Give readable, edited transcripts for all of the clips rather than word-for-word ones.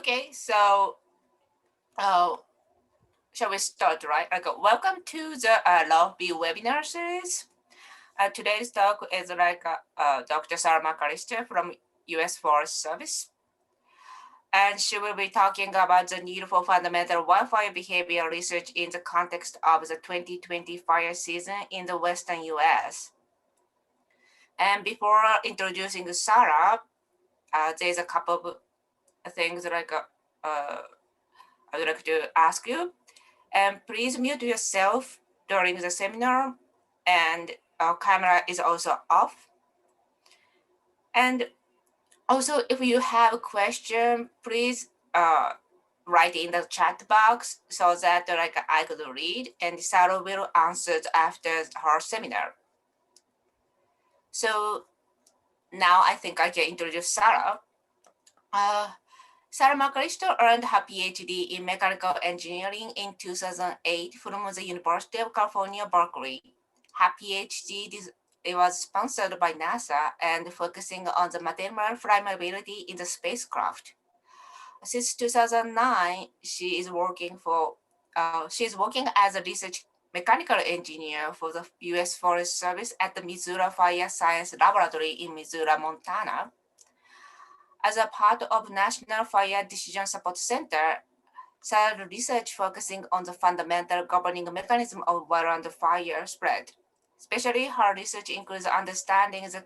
Okay, so uh, shall we start, right? Welcome to the LOF&BE webinar series. Today's talk is Dr. Sara McAllister from US Forest Service. And she will be talking about the need for fundamental wildfire behavior research in the context of the 2020 fire season in the Western US. And before introducing Sara, there's a couple of things I would like to ask you. And please mute yourself during the seminar, and our camera is also off. And also, if you have a question, please write in the chat box so that I could read, and Sarah will answer after her seminar. So now I think I can introduce Sarah. Sara McAllister earned her PhD in mechanical engineering in 2008 from the University of California, Berkeley. Her PhD it was sponsored by NASA and focusing on the material flammability in the spacecraft. Since 2009, she is working as a research mechanical engineer for the U.S. Forest Service at the Missoula Fire Science Laboratory in Missoula, Montana. As a part of National Fire Decision Support Center, Sara's research focusing on the fundamental governing mechanism of wildland fire spread. Especially her research includes understanding the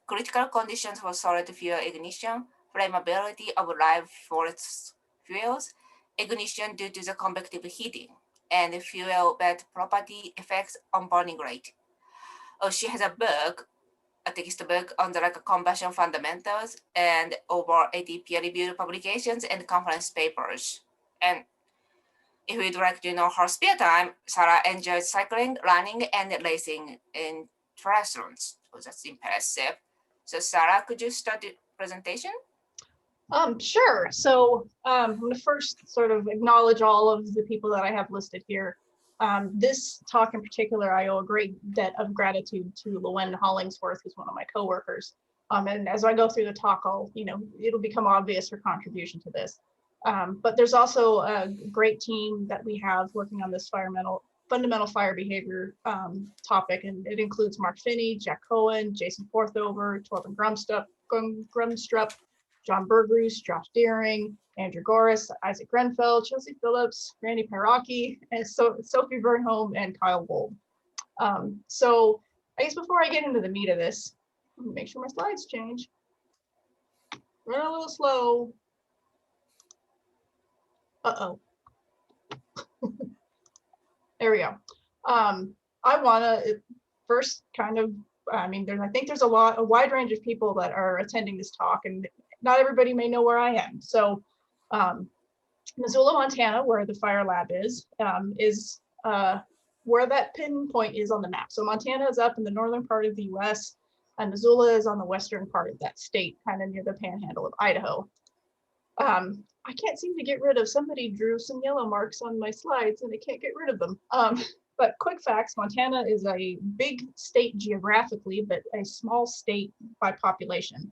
critical conditions for solid fuel ignition, flammability of live forest fuels, ignition due to the convective heating, and fuel bed property effects on burning rate. She has a textbook on the combustion fundamentals and over 80 peer-reviewed publications and conference papers. And if you'd like to know her spare time, Sarah enjoys cycling, running, and racing in triathlons. So that's impressive. So Sarah, could you start the presentation? Sure. So I'm going to first sort of acknowledge all of the people that I have listed here. This talk in particular, I owe a great debt of gratitude to Lowen Hollingsworth, who's one of my coworkers. And as I go through the talk, it'll become obvious her contribution to this. But there's also a great team that we have working on this fundamental fire behavior topic, and it includes Mark Finney, Jack Cohen, Jason Forthover, Torben Grumstrup, John Bergrus, Josh Deering, Andrew Goris, Isaac Grenfell, Chelsea Phillips, Randy Paraki, and Sophie Vernholm, and Kyle Wold. So I guess before I get into the meat of this, let me make sure my slides change. Run a little slow. Uh-oh. There we go. I want to first kind of, I think there's a wide range of people that are attending this talk, and not everybody may know where I am. So Missoula, Montana, where the fire lab is where that pinpoint is on the map. So Montana is up in the northern part of the US, and Missoula is on the western part of that state, kind of near the panhandle of Idaho. I can't seem to get rid of, somebody drew some yellow marks on my slides and I can't get rid of them. But quick facts, Montana is a big state geographically, but a small state by population.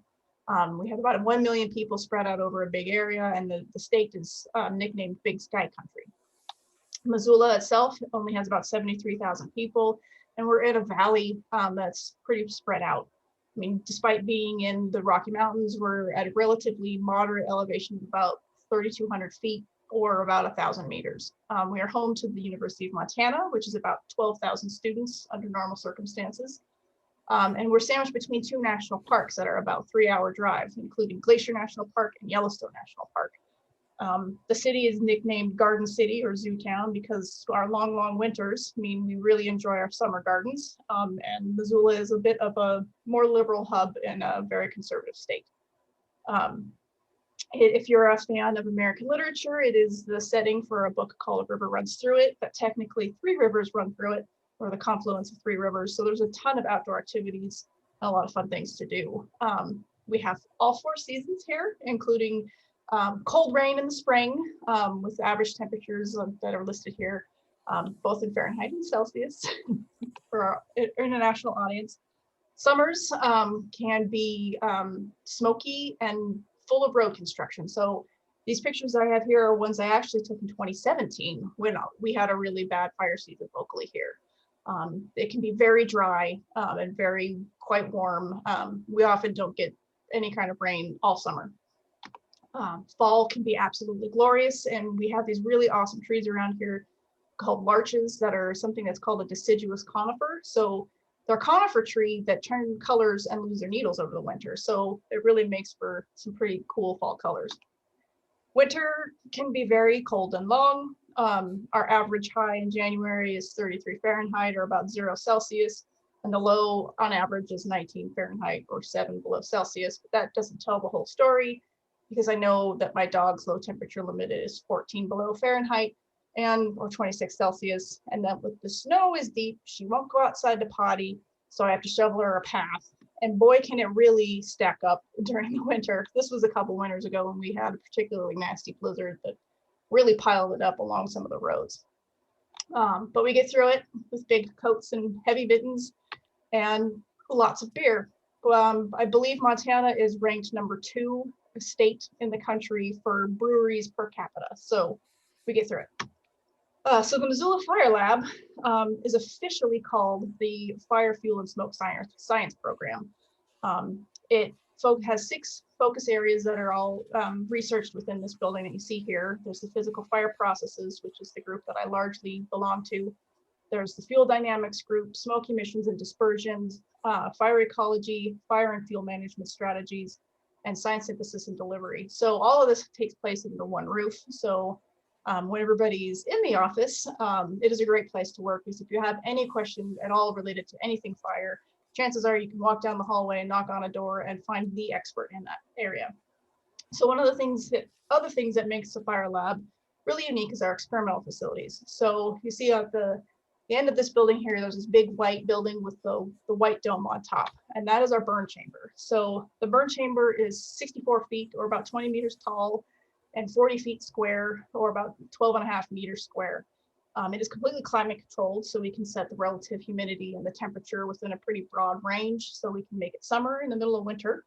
We have about 1 million people spread out over a big area, and the state is nicknamed Big Sky Country. Missoula itself only has about 73,000 people, and we're in a valley that's pretty spread out. I mean, despite being in the Rocky Mountains, we're at a relatively moderate elevation of about 3,200 feet or about 1,000 meters. We are home to the University of Montana, which is about 12,000 students under normal circumstances. And we're sandwiched between two national parks that are about 3-hour drive, including Glacier National Park and Yellowstone National Park. The city is nicknamed Garden City or Zoo Town because our long winters mean we really enjoy our summer gardens. And Missoula is a bit of a more liberal hub in a very conservative state. If you're a fan of American literature, it is the setting for a book called A River Runs Through It, but technically 3 rivers run through it, or the confluence of 3 rivers. So there's a ton of outdoor activities and a lot of fun things to do. We have all 4 seasons here, including cold rain in the spring with average temperatures that are listed here, both in Fahrenheit and Celsius for our international audience. Summers can be smoky and full of road construction. So These pictures I have here are ones I actually took in 2017 when we had a really bad fire season locally here. It can be very dry and quite warm. We often don't get any kind of rain all summer. Fall can be absolutely glorious, and we have these really awesome trees around here called larches that are something that's called a deciduous conifer. So they're a conifer tree that turn colors and lose their needles over the winter. So it really makes for some pretty cool fall colors. Winter can be very cold and long. Our average high in January is 33 Fahrenheit or about 0 Celsius, and the low on average is 19 Fahrenheit or 7 below Celsius. But that doesn't tell the whole story, because I know that my dog's low temperature limit is 14 below Fahrenheit or 26 Celsius. And then with the snow is deep, she won't go outside to potty, so I have to shovel her a path. And boy, can it really stack up during the winter. This was a couple winters ago when we had a particularly nasty blizzard that really piled it up along some of the roads. But we get through it with big coats and heavy mittens and lots of beer. I believe Montana is ranked #2 state in the country for breweries per capita. So we get through it. So the Missoula Fire Lab is officially called the Fire, Fuel, and Smoke Science Program. It has 6 focus areas that are all researched within this building that you see here. There's the physical fire processes, which is the group that I largely belong to. There's the fuel dynamics group, smoke emissions and dispersions, fire ecology, fire and fuel management strategies, and science synthesis and delivery. So all of this takes place under one roof. So when everybody's in the office, it is a great place to work, because if you have any questions at all related to anything fire, chances are you can walk down the hallway and knock on a door and find the expert in that area. So one of the other things that makes the fire lab really unique is our experimental facilities. So you see at the end of this building here, there's this big white building with the white dome on top, and that is our burn chamber. So the burn chamber is 64 feet or about 20 meters tall and 40 feet square or about 12.5 meters square. It is completely climate controlled, so we can set the relative humidity and the temperature within a pretty broad range, so we can make it summer in the middle of winter.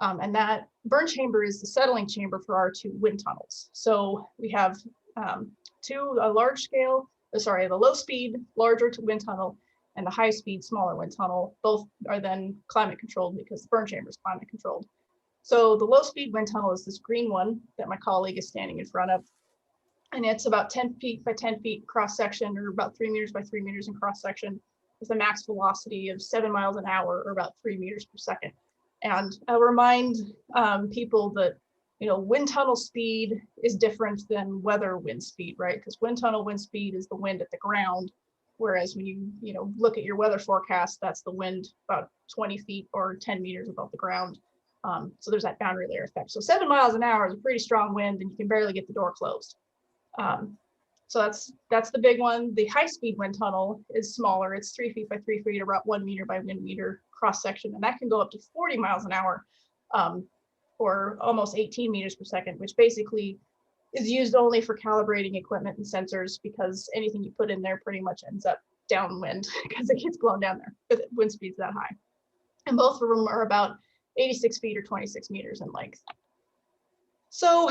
And that burn chamber is the settling chamber for our 2 wind tunnels. So we have the low speed, larger wind tunnel, and the high speed, smaller wind tunnel. Both are then climate controlled because the burn chamber is climate controlled. So the low speed wind tunnel is this green one that my colleague is standing in front of. And it's about 10 feet by 10 feet cross section, or about 3 meters by 3 meters in cross section, with a max velocity of 7 miles an hour or about 3 meters per second. And I'll remind people that, wind tunnel speed is different than weather wind speed, right? Because wind tunnel wind speed is the wind at the ground, whereas when you look at your weather forecast, that's the wind about 20 feet or 10 meters above the ground. So there's that boundary layer effect. So 7 miles an hour is a pretty strong wind, and you can barely get the door closed. So that's the big one. The high speed wind tunnel is smaller. It's 3 feet by 3 feet, about 1 meter by 1 meter cross section, and that can go up to 40 miles an hour, or almost 18 meters per second, which basically is used only for calibrating equipment and sensors, because anything you put in there pretty much ends up downwind because it gets blown down there with wind speeds that high. And both of them are about 86 feet or 26 meters in length. So,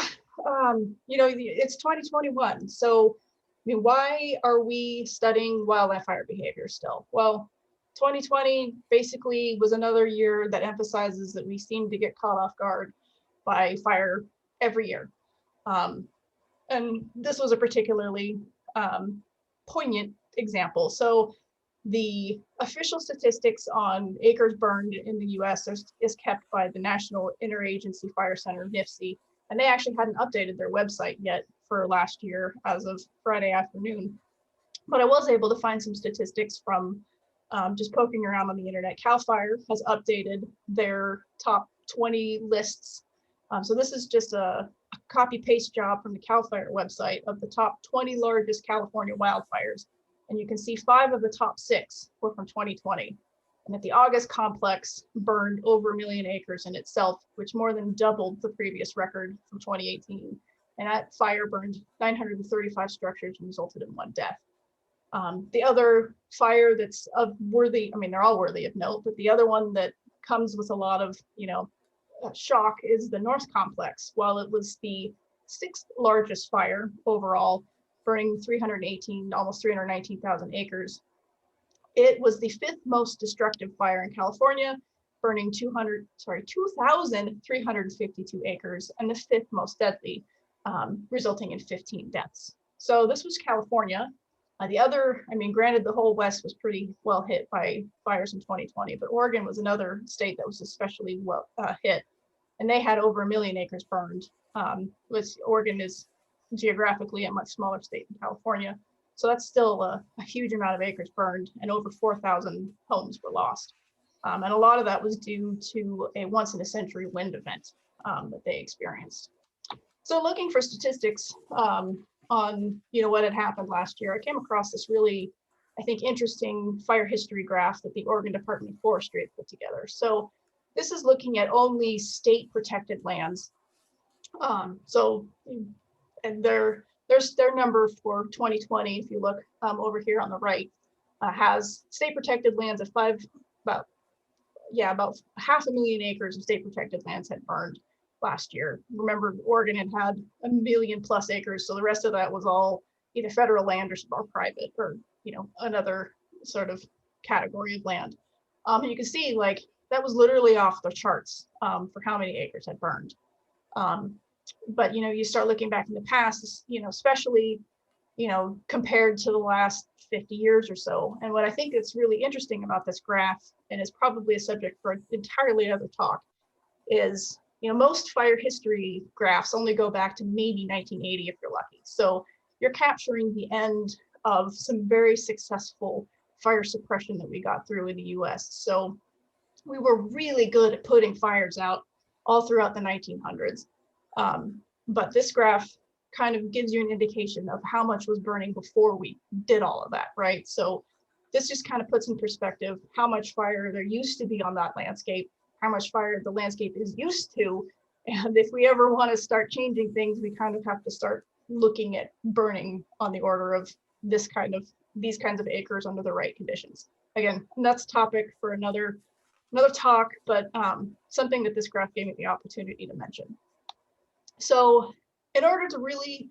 it's 2021. So, why are we studying wildland fire behavior still? Well, 2020 basically was another year that emphasizes that we seem to get caught off guard by fire every year. And this was a particularly poignant example. So the official statistics on acres burned in the US is kept by the National Interagency Fire Center, NIFC, and they actually hadn't updated their website yet for last year as of Friday afternoon. But I was able to find some statistics from just poking around on the internet. CAL FIRE has updated their top 20 lists. So this is just a copy paste job from the CAL FIRE website of the top 20 largest California wildfires. And you can see 5 of the top 6 were from 2020. And that the August complex burned over 1 million acres in itself, which more than doubled the previous record from 2018. And that fire burned 935 structures and resulted in 1 death. The other fire that's worthy, they're all worthy of note, but the other one that comes with a lot of, shock is the North complex. While it was the sixth largest fire overall, burning almost 319,000 acres. It was the fifth most destructive fire in California, burning 2,352 acres, and the fifth most deadly, resulting in 15 deaths. So this was California. Granted, the whole West was pretty well hit by fires in 2020, but Oregon was another state that was especially well hit, and they had over 1 million acres burned. Oregon is geographically a much smaller state than California, so that's still a huge amount of acres burned, and over 4,000 homes were lost. And a lot of that was due to a once-in-a-century wind event that they experienced. So looking for statistics on what had happened last year, I came across this really, I think, interesting fire history graph that the Oregon Department of Forestry had put together. So this is looking at only state protected lands. And their number for 2020, if you look over here on the right, has state protected lands of about 500,000 acres of state protected lands had burned last year. Remember, Oregon had 1 million plus acres, so the rest of that was all either federal land or private, or another sort of category of land. And you can see like that was literally off the charts for how many acres had burned. But you start looking back in the past, especially compared to the last 50 years or so. And what I think is really interesting about this graph, and is probably a subject for an entirely other talk, is most fire history graphs only go back to maybe 1980 if you're lucky. So you're capturing the end of some very successful fire suppression that we got through in the US. So we were really good at putting fires out all throughout the 1900s. But this graph kind of gives you an indication of how much was burning before we did all of that, right? So this just kind of puts in perspective how much fire there used to be on that landscape, how much fire the landscape is used to. And if we ever want to start changing things, we kind of have to start looking at burning on the order of these kinds of acres under the right conditions. Again, that's a topic for another talk, but something that this graph gave me the opportunity to mention. So in order to really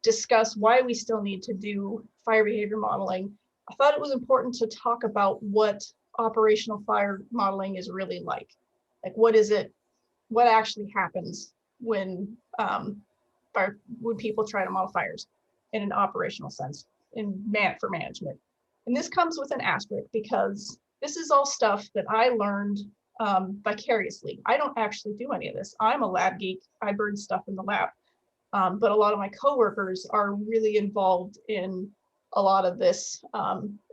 discuss why we still need to do fire behavior modeling, I thought it was important to talk about what operational fire modeling is really like. Like, what is it? What actually happens when people try to model fires in an operational sense for management? And this comes with an asterisk, because this is all stuff that I learned vicariously. I don't actually do any of this. I'm a lab geek. I burn stuff in the lab. But a lot of my coworkers are really involved in a lot of this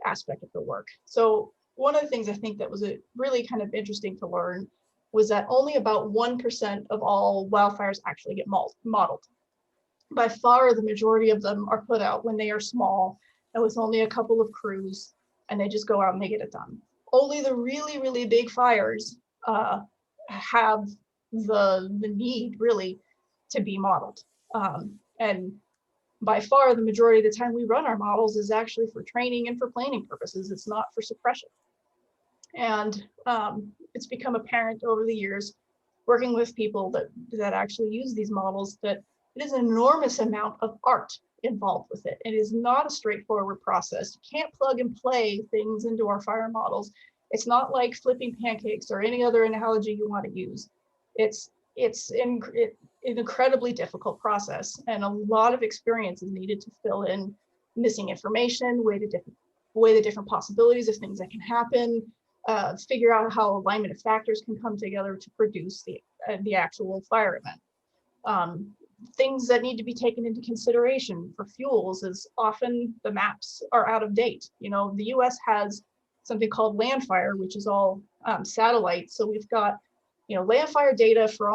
aspect of the work. So one of the things I think that was really kind of interesting to learn was that only about 1% of all wildfires actually get modeled. By far, the majority of them are put out when they are small and with only a couple of crews, and they just go out and they get it done. Only the really, really big fires have the need really to be modeled. And by far, the majority of the time we run our models is actually for training and for planning purposes. It's not for suppression. And it's become apparent over the years, working with people that actually use these models, that it is an enormous amount of art involved with it. It is not a straightforward process. You can't plug and play things into our fire models. It's not like flipping pancakes or any other analogy you want to use. It's an incredibly difficult process, and a lot of experience is needed to fill in missing information, weigh the different possibilities of things that can happen, figure out how alignment of factors can come together to produce the actual fire event. Things that need to be taken into consideration for fuels is often the maps are out of date. The US has something called landfire, which is all satellite. So we've got landfire data for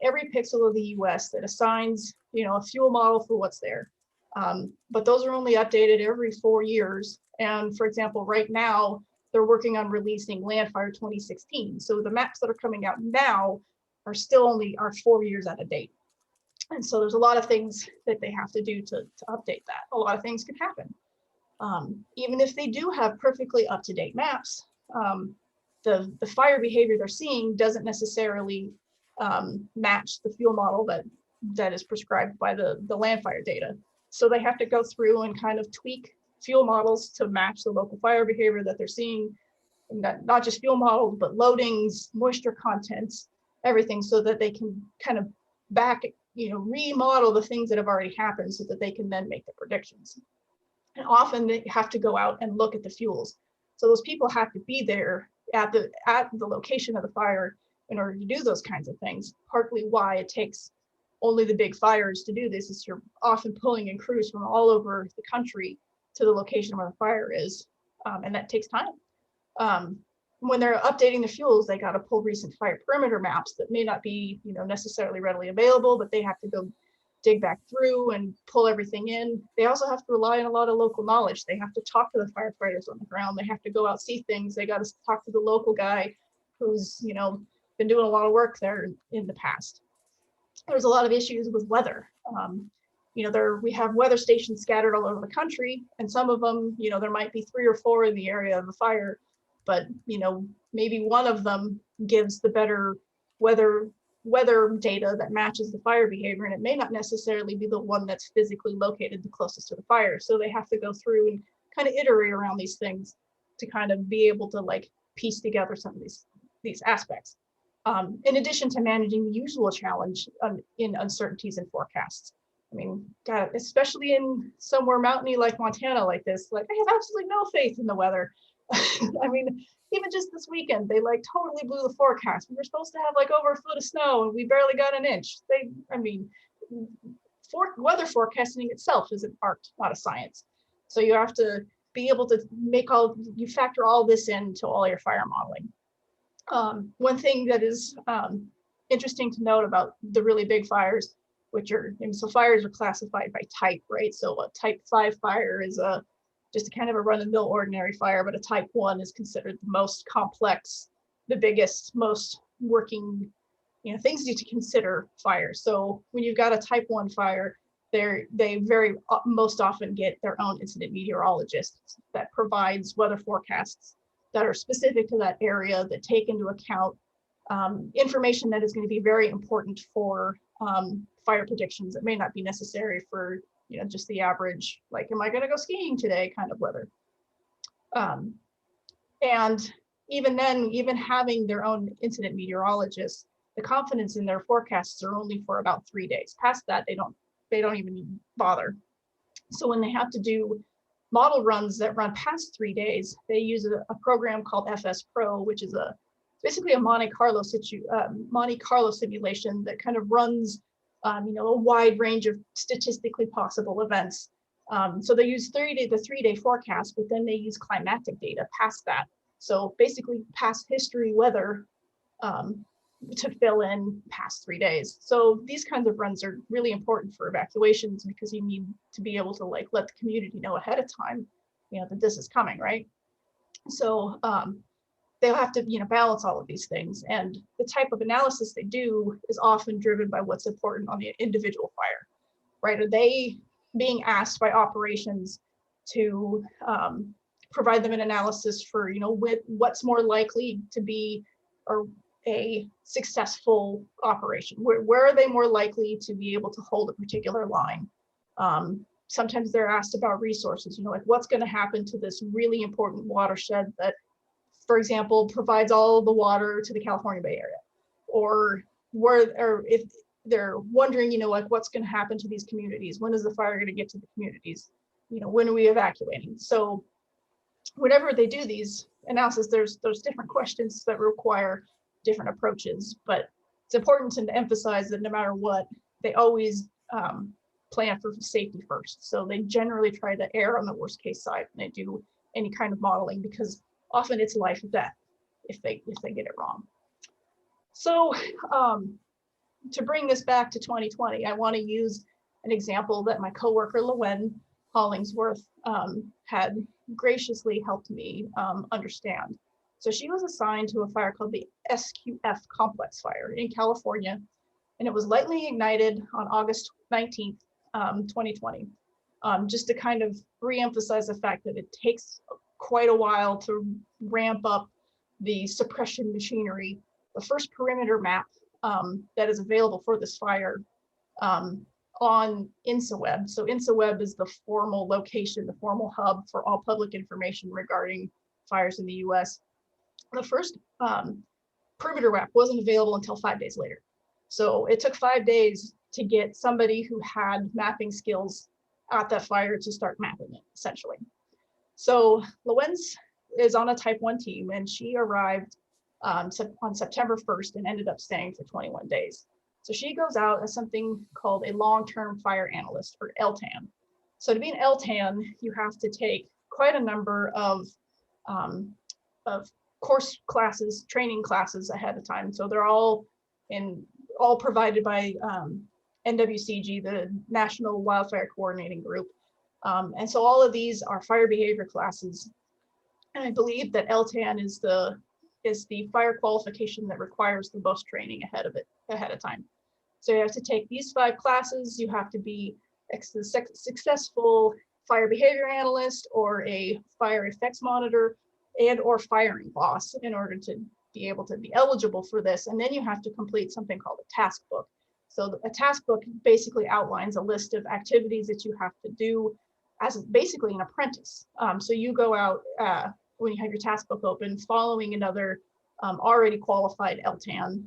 every pixel of the US that assigns a fuel model for what's there. But those are only updated every 4 years. And for example, right now, they're working on releasing landfire 2016. So the maps that are coming out now are still are 4 years out of date. And so there's a lot of things that they have to do to update that. A lot of things can happen. Even if they do have perfectly up-to-date maps, the fire behavior they're seeing doesn't necessarily match the fuel model that that is prescribed by the land fire data. So they have to go through and kind of tweak fuel models to match the local fire behavior that they're seeing, and not just fuel models, but loadings, moisture contents, everything, so that they can kind of remodel the things that have already happened so that they can then make the predictions. And often they have to go out and look at the fuels. So those people have to be there at the location of the fire in order to do those kinds of things. Partly why it takes only the big fires to do this is you're often pulling in crews from all over the country to the location where the fire is, and that takes time. When they're updating the fuels, they got to pull recent fire perimeter maps that may not be necessarily readily available, but they have to go dig back through and pull everything in. They also have to rely on a lot of local knowledge. They have to talk to the firefighters on the ground. They have to go out, see things. They got to talk to the local guy who's been doing a lot of work there in the past. There's a lot of issues with weather. We have weather stations scattered all over the country, and some of them, there might be 3 or 4 in the area of the fire, but maybe one of them gives the better weather data that matches the fire behavior, and it may not necessarily be the one that's physically located the closest to the fire. So they have to go through and kind of iterate around these things to kind of be able to piece together some of these aspects. In addition to managing the usual challenge in uncertainties and forecasts. I mean, God, especially in somewhere mountainy like Montana like this, I have absolutely no faith in the weather. I mean, even just this weekend, they totally blew the forecast. We were supposed to have over a foot of snow and we barely got an inch. Weather forecasting itself is an art, not a science. So you have to be able to factor all this into all your fire modeling. One thing that is interesting to note about the really big fires, so fires are classified by type, right? So a type 5 fire is just a kind of a run-of-the-mill ordinary fire, but a type 1 is considered the most complex, the biggest, most working, things to consider fires. So when you've got a type 1 fire, they very most often get their own incident meteorologist that provides weather forecasts that are specific to that area, that take into account information that is going to be very important for fire predictions that may not be necessary for just the average, am I going to go skiing today kind of weather. And even then, even having their own incident meteorologists, the confidence in their forecasts are only for about 3 days. Past that, they don't even bother. So when they have to do model runs that run past 3 days, they use a program called FS Pro, which is basically a Monte Carlo simulation that kind of runs a wide range of statistically possible events. So they use the 3-day forecast, but then they use climatic data past that. So basically past history weather to fill in past 3 days. So these kinds of runs are really important for evacuations because you need to be able to let the community know ahead of time, that this is coming, right? So they'll have to balance all of these things, and the type of analysis they do is often driven by what's important on the individual fire, right? Are they being asked by operations to provide them an analysis for what's more likely to be a successful operation? Where are they more likely to be able to hold a particular line? Sometimes they're asked about resources, what's going to happen to this really important watershed that, for example, provides all the water to the California Bay Area, or if they're wondering, what's going to happen to these communities? When is the fire going to get to the communities? When are we evacuating? So whenever they do these analysis, there's different questions that require different approaches, but it's important to emphasize that no matter what, they always plan for safety first. So they generally try to err on the worst case side when they do any kind of modeling, because often it's life or death if they get it wrong. So to bring this back to 2020, I want to use an example that my coworker Lowen Hollingsworth had graciously helped me understand. So she was assigned to a fire called the SQF complex fire in California, and it was lightly ignited on August 19th, 2020. Just to kind of re-emphasize the fact that it takes quite a while to ramp up the suppression machinery. The first perimeter map that is available for this fire on InsaWeb. So InsaWeb is the formal location, the formal hub for all public information regarding fires in the US. The first perimeter map wasn't available until 5 days later. So it took 5 days to get somebody who had mapping skills at that fire to start mapping it, essentially. So Lowenz is on a type 1 team, and she arrived on September 1st and ended up staying for 21 days. So she goes out as something called a long-term fire analyst, or LTAN. So to be an LTAN, you have to take quite a number of course classes, training classes ahead of time. So they're all provided by NWCG, the National Wildfire Coordinating Group. And so all of these are fire behavior classes. And I believe that LTAN is the fire qualification that requires the most training ahead of time. So you have to take these 5 classes. You have to be a successful fire behavior analyst or a fire effects monitor and or firing boss in order to be able to be eligible for this. And then you have to complete something called a task book. So a task book basically outlines a list of activities that you have to do as basically an apprentice. So you go out when you have your task book open, following another already qualified LTAN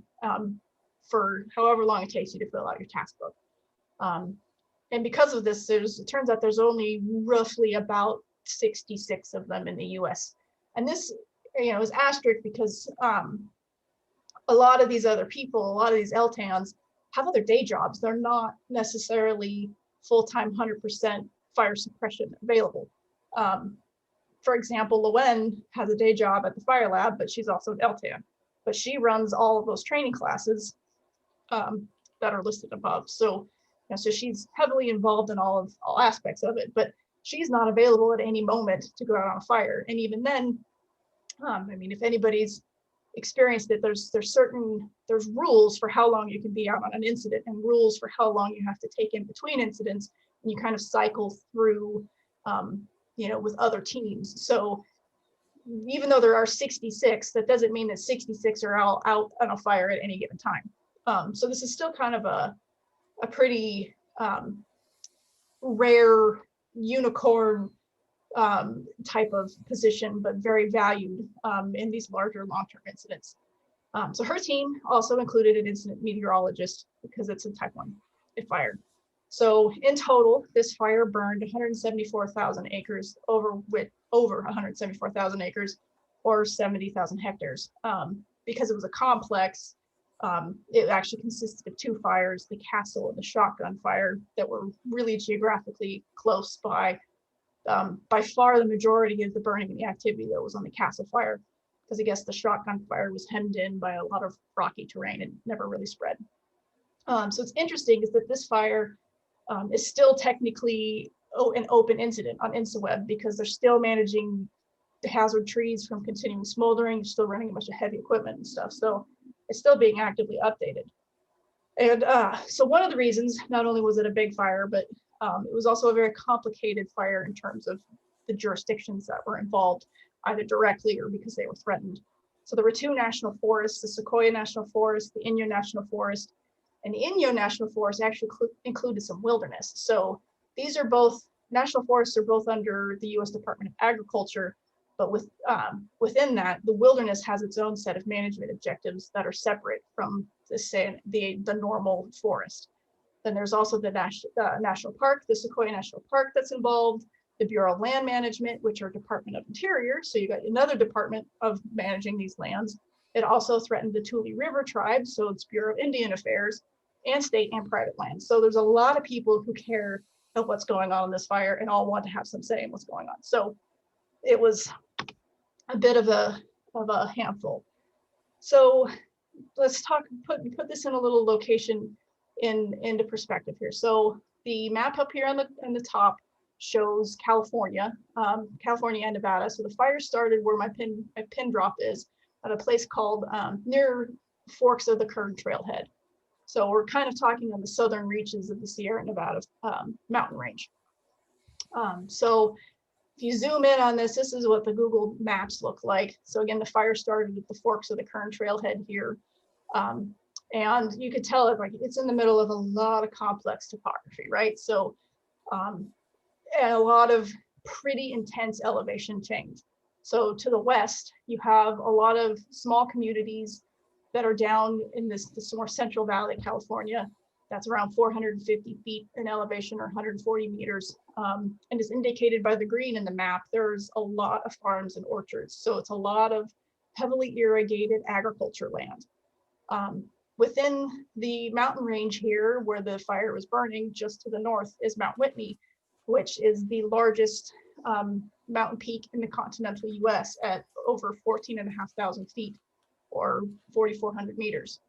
for however long it takes you to fill out your task book. And because of this, it turns out there's only roughly about 66 of them in the US. And this, is asterisk because a lot of these other people, a lot of these LTANs have other day jobs. They're not necessarily full-time 100% fire suppression available. For example, Lowen has a day job at the fire lab, but she's also an LTAN. But she runs all of those training classes that are listed above. So, so she's heavily involved in all aspects of it, but she's not available at any moment to go out on a fire. And even then, if anybody's experienced it, there's rules for how long you can be out on an incident and rules for how long you have to take in between incidents. And you kind of cycle through, with other teams. So even though there are 66, that doesn't mean that 66 are all out on a fire at any given time. So this is still kind of a pretty rare unicorn type of position, but very valued in these larger long-term incidents. So her team also included an incident meteorologist because it's a type 1 fire. So in total, this fire burned 174,000 acres over 174,000 acres or 70,000 hectares. Because it was a complex, it actually consisted of 2 fires, the Castle and the Shotgun fire, that were really geographically close by. By far the majority of the burning and the activity that was on the Castle fire, because I guess the Shotgun fire was hemmed in by a lot of rocky terrain and never really spread. So it's interesting is that this fire is still technically an open incident on InsaWeb because they're still managing the hazard trees from continuing smoldering, they're still running a bunch of heavy equipment and stuff. So it's still being actively updated. And so one of the reasons, not only was it a big fire, but it was also a very complicated fire in terms of the jurisdictions that were involved, either directly or because they were threatened. So there were 2 national forests, the Sequoia National Forest, the Inyo National Forest, and the Inyo National Forest actually included some wilderness. So these are both, national forests are both under the US Department of Agriculture, but within that, the wilderness has its own set of management objectives that are separate from the normal forest. Then there's also the national park, the Sequoia National Park that's involved, the Bureau of Land Management, which are Department of Interior. So you got another department of managing these lands. It also threatened the Tule River tribe, so it's Bureau of Indian Affairs, and state and private lands. So there's a lot of people who care about what's going on in this fire and all want to have some say in what's going on. So it was a bit of a handful. So let's put this in a little location into perspective here. So the map up here on the top shows California and Nevada. So the fire started where my pin drop is at a place called near Forks of the Kern Trailhead. So we're kind of talking on the southern reaches of the Sierra Nevada mountain range. So if you zoom in on this, this is what the Google Maps look like. So again, the fire started at the Forks of the Kern Trailhead here. And you could tell it like it's in the middle of a lot of complex topography, right? So and a lot of pretty intense elevation change. So to the west, you have a lot of small communities that are down in this more central valley of California. That's around 450 feet in elevation or 140 meters. And is indicated by the green in the map. There's a lot of farms and orchards. So it's a lot of heavily irrigated agriculture land. Within the mountain range here where the fire was burning, just to the north is Mount Whitney, which is the largest mountain peak in the continental US at over 14,500 feet or 4,400 meters.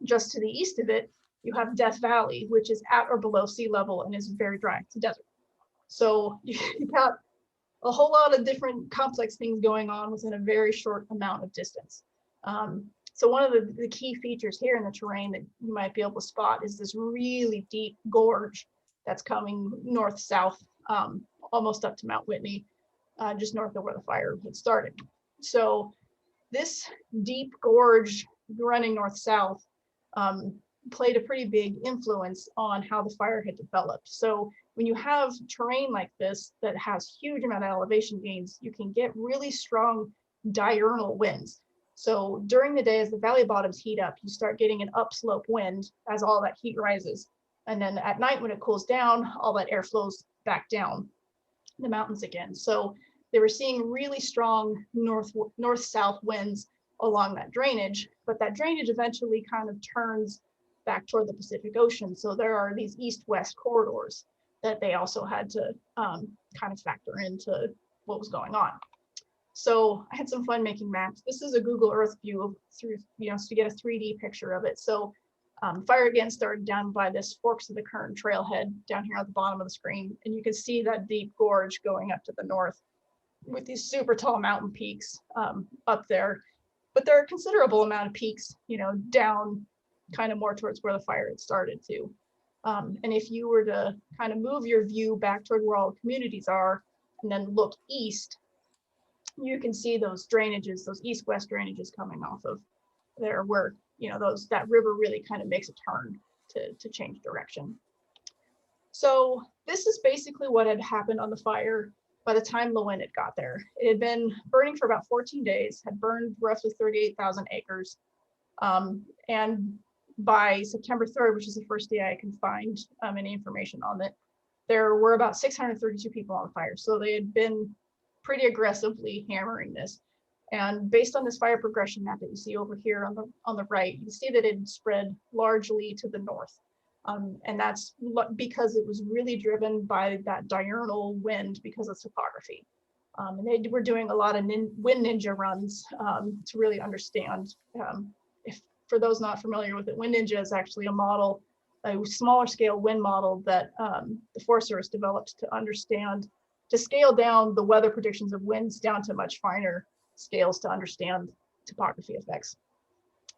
Just to the east of it, you have Death Valley, which is at or below sea level and is very dry. It's a desert. So you've got a whole lot of different complex things going on within a very short amount of distance. So one of the key features here in the terrain that you might be able to spot is this really deep gorge that's coming north-south, almost up to Mount Whitney, just north of where the fire had started. So this deep gorge running north-south played a pretty big influence on how the fire had developed. So when you have terrain like this that has huge amount of elevation gains, you can get really strong diurnal winds. So during the day, as the valley bottoms heat up, you start getting an upslope wind as all that heat rises. And then at night when it cools down, all that air flows back down the mountains again. So they were seeing really strong north-south winds along that drainage, but that drainage eventually kind of turns back toward the Pacific Ocean. So there are these east-west corridors that they also had to kind of factor into what was going on. So I had some fun making maps. This is a Google Earth view through, so to get a 3D picture of it. So fire again started down by this Forks of the Kern trailhead down here at the bottom of the screen. And you can see that deep gorge going up to the north with these super tall mountain peaks up there. But there are a considerable amount of peaks, down kind of more towards where the fire had started to. And if you were to kind of move your view back toward where all the communities are and then look east, you can see those drainages, those east-west drainages coming off of there where, that river really kind of makes a turn to change direction. So this is basically what had happened on the fire by the time Llewellyn had got there. It had been burning for about 14 days, had burned roughly 38,000 acres. And by September 3rd, which is the first day I can find any information on it, there were about 632 people on the fire. So they had been pretty aggressively hammering this. And based on this fire progression map that you see over here on the right, you can see that it spread largely to the north. And that's because it was really driven by that diurnal wind because of topography. And they were doing a lot of wind ninja runs to really understand. For those not familiar with it, Wind Ninja is actually a model, a smaller scale wind model that the Forest Service developed to understand, to scale down the weather predictions of winds down to much finer scales to understand topography effects.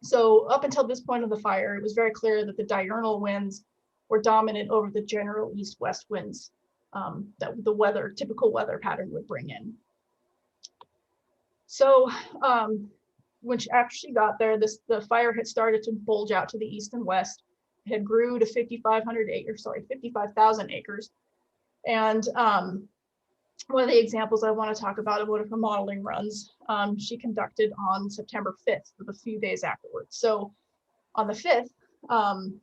So up until this point of the fire, it was very clear that the diurnal winds were dominant over the general east-west winds that the typical weather pattern would bring in. So after she got there, the fire had started to bulge out to the east and west. It had grew to 55,000 acres. And one of the examples I want to talk about of one of her modeling runs, she conducted on September 5th, a few days afterwards. So on the 5th,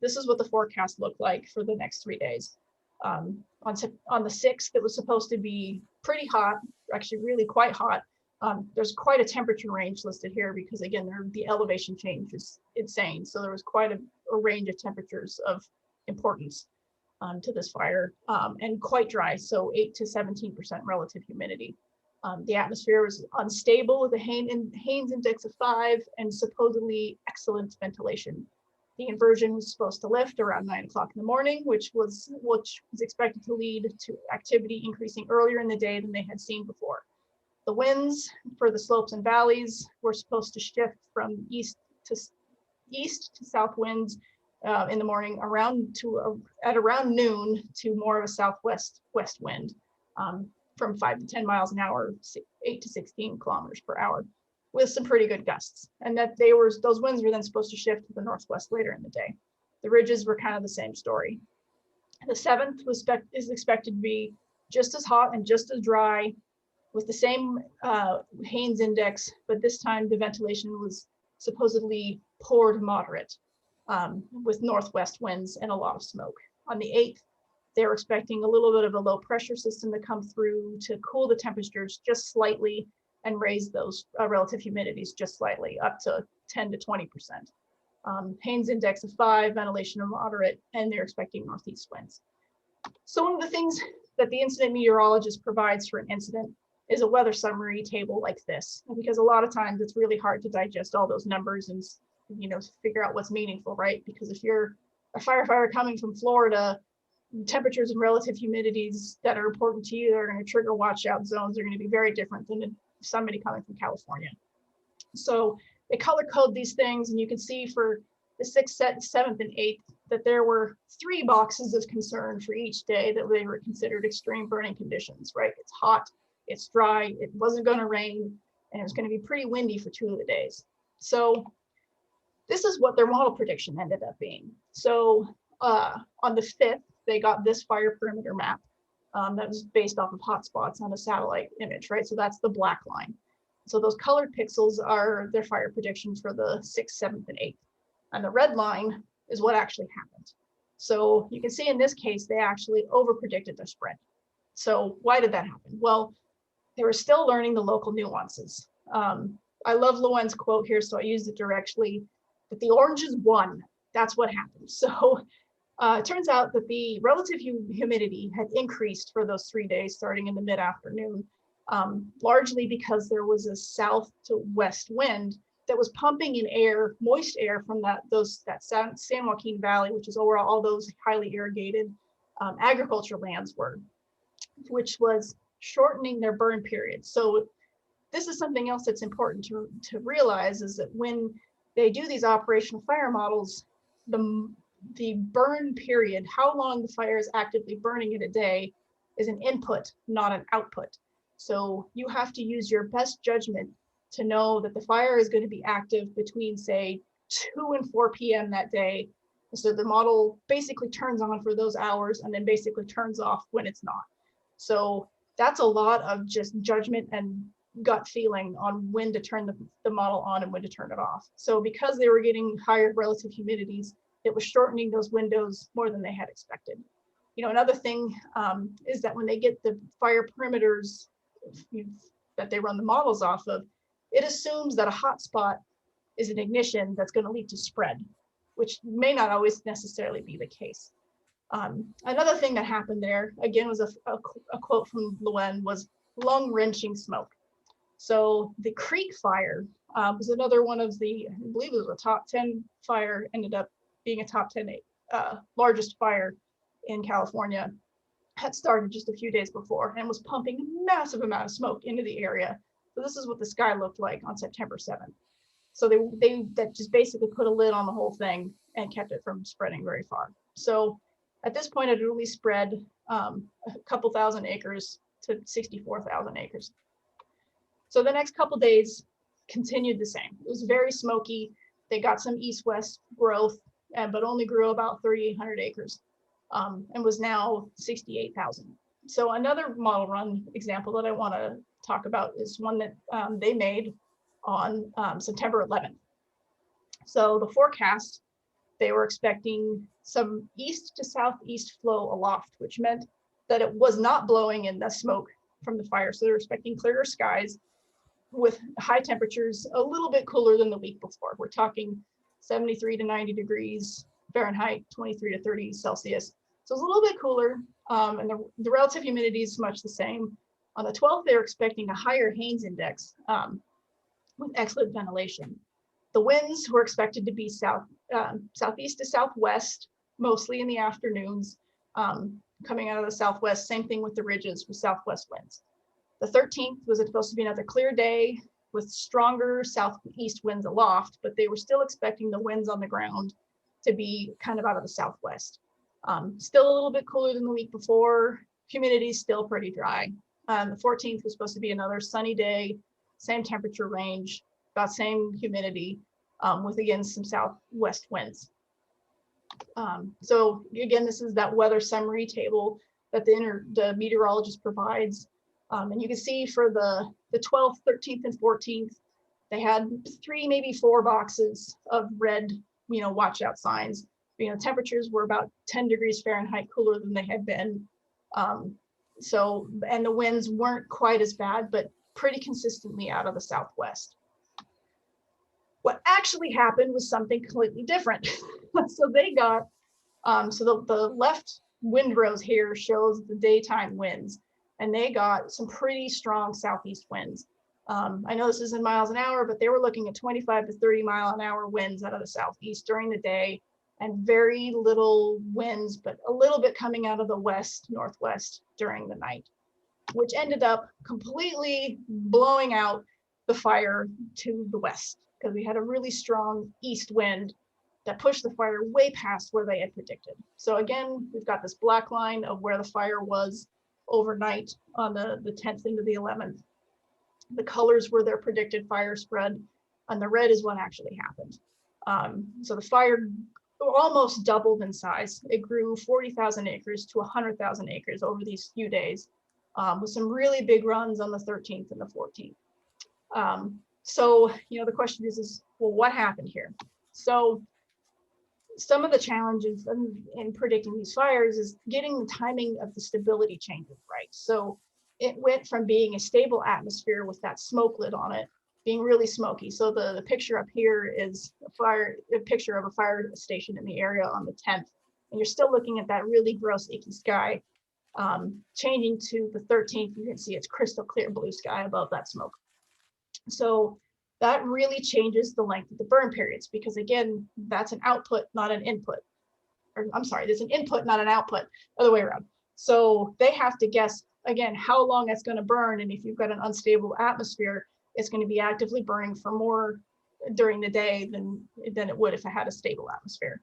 this is what the forecast looked like for the next 3 days. On the 6th, it was supposed to be pretty hot, actually really quite hot. There's quite a temperature range listed here because again, the elevation change is insane. So there was quite a range of temperatures of importance to this fire and quite dry. So 8 to 17% relative humidity. The atmosphere was unstable with a Haines index of 5 and supposedly excellent ventilation. The inversion was supposed to lift around 9 o'clock in the morning, which was expected to lead to activity increasing earlier in the day than they had seen before. The winds for the slopes and valleys were supposed to shift from east to south winds in the morning at around noon to more of a southwest west wind from 5 to 10 miles an hour, 8 to 16 kilometers per hour. with some pretty good gusts, and that those winds were then supposed to shift to the northwest later in the day. The ridges were kind of the same story. The 7th is expected to be just as hot and just as dry, with the same Haines index, but this time the ventilation was supposedly poor to moderate, with northwest winds and a lot of smoke. On the 8th, they were expecting a little bit of a low pressure system to come through to cool the temperatures just slightly and raise those relative humidities just slightly up to 10 to 20%. Haines index of 5, ventilation of moderate, and they're expecting northeast winds. So one of the things that the incident meteorologist provides for an incident is a weather summary table like this, because a lot of times it's really hard to digest all those numbers and figure out what's meaningful, right? Because if you're a firefighter coming from Florida, temperatures and relative humidities that are important to you are going to trigger washout zones are going to be very different than somebody coming from California. So they color code these things, and you can see for the 6th, 7th, and 8th that there were 3 boxes of concern for each day that they were considered extreme burning conditions, right? It's hot, it's dry, it wasn't going to rain, and it was going to be pretty windy for 2 of the days. So this is what their model prediction ended up being. So on the 5th, they got this fire perimeter map that was based off of hotspots on a satellite image, right? So that's the black line. So those colored pixels are their fire predictions for the 6th, 7th, and 8th. And the red line is what actually happened. So you can see in this case, they actually over-predicted their spread. So why did that happen? Well, they were still learning the local nuances. I love Lowen's quote here, so I used it directly, that the oranges won. That's what happened. So it turns out that the relative humidity had increased for those 3 days starting in the mid-afternoon, largely because there was a south to west wind that was pumping in air, moist air from that San Joaquin Valley, which is where all those highly irrigated agriculture lands were, which was shortening their burn period. So this is something else that's important to realize, is that when they do these operational fire models, the burn period, how long the fire is actively burning in a day, is an input, not an output. So you have to use your best judgment to know that the fire is going to be active between, say, 2 and 4 p.m. that day. So the model basically turns on for those hours and then basically turns off when it's not. So that's a lot of just judgment and gut feeling on when to turn the model on and when to turn it off. So because they were getting higher relative humidities, it was shortening those windows more than they had expected. Another thing is that when they get the fire perimeters that they run the models off of, it assumes that a hot spot is an ignition that's going to lead to spread, which may not always necessarily be the case. Another thing that happened there, again, was a quote from Lowen, was lung-wrenching smoke. So the Creek fire was another one of the, I believe it was a top 10 fire, ended up being a top 10 largest fire in California, had started just a few days before and was pumping a massive amount of smoke into the area. So this is what the sky looked like on September 7th. So they that just basically put a lid on the whole thing and kept it from spreading very far. So at this point, it had only spread a couple thousand acres to 64,000 acres. So the next couple days continued the same. It was very smoky. They got some east-west growth, but only grew about 3,800 acres, and was now 68,000. So another model run example that I want to talk about is one that they made on September 11th. So the forecast, they were expecting some east to southeast flow aloft, which meant that it was not blowing in the smoke from the fire. So they were expecting clearer skies with high temperatures, a little bit cooler than the week before. We're talking 73 to 90 degrees Fahrenheit, 23 to 30 Celsius. So it's a little bit cooler, and the relative humidity is much the same. On the 12th, they were expecting a higher Haines index with excellent ventilation. The winds were expected to be southeast to southwest, mostly in the afternoons, coming out of the southwest. Same thing with the ridges with southwest winds. The 13th was supposed to be another clear day with stronger southeast winds aloft, but they were still expecting the winds on the ground to be kind of out of the southwest. Still a little bit cooler than the week before. Humidity is still pretty dry. The 14th was supposed to be another sunny day, same temperature range. about same humidity, with again some southwest winds. So again, this is that weather summary table that the meteorologist provides. And you can see for the 12th, 13th, and 14th, they had 3, maybe 4 boxes of red, watch out signs. Temperatures were about 10 degrees Fahrenheit cooler than they had been. So, and the winds weren't quite as bad, but pretty consistently out of the southwest. What actually happened was something completely different. So they got, so the left wind rows here shows the daytime winds, and they got some pretty strong southeast winds. I know this is in miles an hour, but they were looking at 25 to 30 mile an hour winds out of the southeast during the day, and very little winds, but a little bit coming out of the west, northwest during the night, which ended up completely blowing out the fire to the west, because we had a really strong east wind that pushed the fire way past where they had predicted. So again, we've got this black line of where the fire was overnight on the 10th into the 11th. The colors were their predicted fire spread, and the red is what actually happened. So the fire almost doubled in size. It grew 40,000 acres to 100,000 acres over these few days, with some really big runs on the 13th and the 14th. So, the question is, well, what happened here? So some of the challenges in predicting these fires is getting the timing of the stability changes right. So it went from being a stable atmosphere with that smoke lid on it, being really smoky. So the picture up here is a picture of a fire station in the area on the 10th. And you're still looking at that really gross, icky sky. Changing to the 13th, you can see it's crystal clear blue sky above that smoke. So that really changes the length of the burn periods, because again, that's an output, not an input. Or I'm sorry, there's an input, not an output, other way around. So they have to guess, again, how long it's going to burn. And if you've got an unstable atmosphere, it's going to be actively burning for more during the day than it would if it had a stable atmosphere.